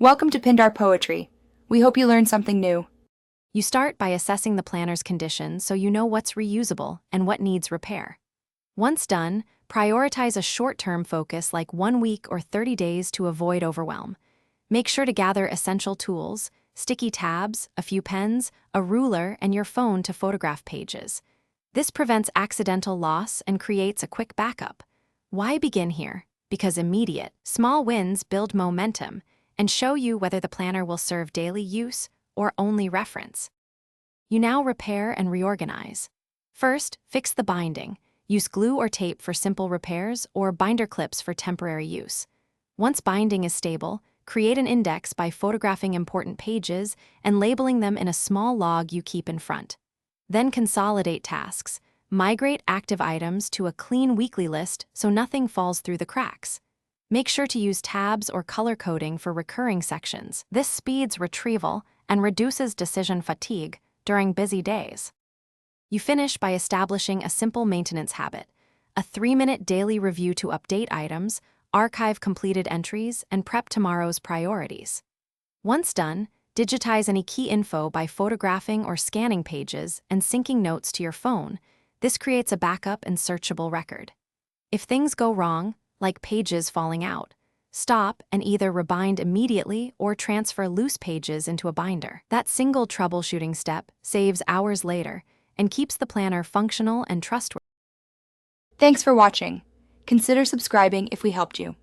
Welcome to Pindar Poetry. We hope you learned something new. You start by assessing the planner's condition so you know what's reusable and what needs repair. Once done, prioritize a short-term focus like 1 week or 30 days to avoid overwhelm. Make sure to gather essential tools, sticky tabs, a few pens, a ruler, and your phone to photograph pages. This prevents accidental loss and creates a quick backup. Why begin here? Because immediate, small wins build momentum and show you whether the planner will serve daily use or only reference. You now repair and reorganize. First, fix the binding. Use glue or tape for simple repairs or binder clips for temporary use. Once binding is stable, create an index by photographing important pages and labeling them in a small log you keep in front. Then consolidate tasks. Migrate active items to a clean weekly list so nothing falls through the cracks. Make sure to use tabs or color coding for recurring sections. This speeds retrieval and reduces decision fatigue during busy days. You finish by establishing a simple maintenance habit, a 3-minute daily review to update items, archive completed entries, and prep tomorrow's priorities. Once done, digitize any key info by photographing or scanning pages and syncing notes to your phone. This creates a backup and searchable record. If things go wrong, like pages falling out, stop and either rebind immediately or transfer loose pages into a binder. That single troubleshooting step saves hours later and keeps the planner functional and trustworthy. Thanks for watching. Consider subscribing if we helped you.